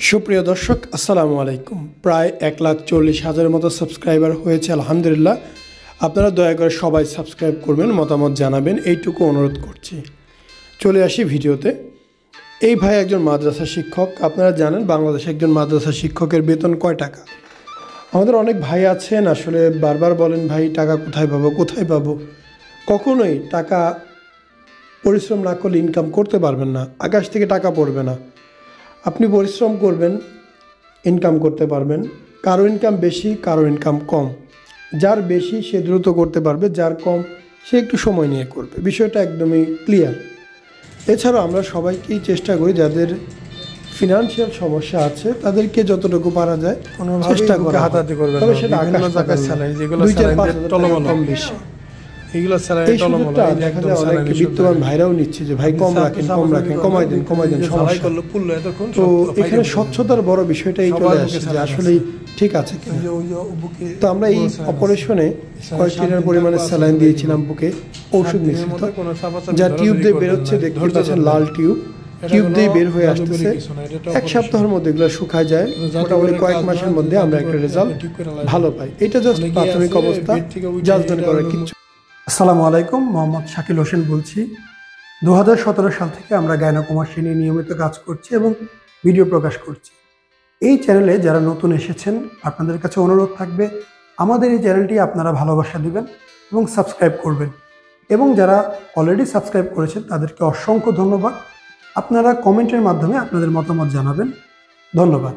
সুপ্রিয় দর্শক আসসালামু আলাইকুম। প্রায় 1,40,000 মতো সাবস্ক্রাইবার হয়েছে আলহামদুলিল্লাহ। আপনারা দয়া করে সবাই সাবস্ক্রাইব করবেন, মতামত জানাবেন, এইটুকু অনুরোধ করছি। চলে আসি ভিডিওতে। এই ভাই একজন মাদ্রাসা শিক্ষক। আপনারা জানেন বাংলাদেশে একজন মাদ্রাসা শিক্ষকের বেতন কয় টাকা? আমাদের অনেক ভাই আছেন আসলে বারবার বলেন, ভাই টাকা কোথায় পাবো। কখনোই টাকা পরিশ্রম না করলে ইনকাম করতে পারবেন না। আকাশ থেকে টাকা পড়বে না। আপনি পরিশ্রম করবেন, ইনকাম করতে পারবেন। কারো ইনকাম বেশি, কারো ইনকাম কম। যার বেশি সে দ্রুত করতে পারবে, যার কম সে একটু সময় নিয়ে করবে। বিষয়টা একদমই ক্লিয়ার। এছাড়াও আমরা সবাইকেই চেষ্টা করি যাদের ফিনান্সিয়াল সমস্যা আছে তাদেরকে যতটুকু পারা যায় চেষ্টা করা, তবে সেটা কম বেশি। এই সুযোগটা দেখা যায় অনেক বিত্তবান ভাইরাও নিচ্ছে যে ভাই কম রাখেন, কমাই দেন সমস্যা। তো এখানে স্বচ্ছতার বড় বিষয়টাই চলে আসে যে আসলেই ঠিক আছে কিনা। তো আমরা এই অপারেশনে কয়েকটির পরিমাণে স্যালাইন দিয়েছিলাম বুকে, ঔষধ মিশ্রিত, যা টিউব দিয়ে বেরোচ্ছে। দেখতে পাচ্ছেন লাল টিউব দিয়ে বের হয়ে আসতেছে। এক সপ্তাহের মধ্যে এগুলো শুকায় যায়। মোটামুটি কয়েক মাসের মধ্যে আমরা একটা রেজাল্ট ভালো পাই। এটা জাস্ট প্রাথমিক অবস্থা, জাজমেন্ট করার কিছু। আসসালামু আলাইকুম, মোহাম্মদ শাকিল হোসেন বলছি। 2017 সাল থেকে আমরা গাইনোকমার্সি নিয়ে নিয়মিত কাজ করছি এবং ভিডিও প্রকাশ করছি। এই চ্যানেলে যারা নতুন এসেছেন আপনাদের কাছে অনুরোধ থাকবে আমাদের এই চ্যানেলটি আপনারা ভালোবাসা দিবেন এবং সাবস্ক্রাইব করবেন। এবং যারা অলরেডি সাবস্ক্রাইব করেছেন তাদেরকে অসংখ্য ধন্যবাদ। আপনারা কমেন্টের মাধ্যমে আপনাদের মতামত জানাবেন। ধন্যবাদ।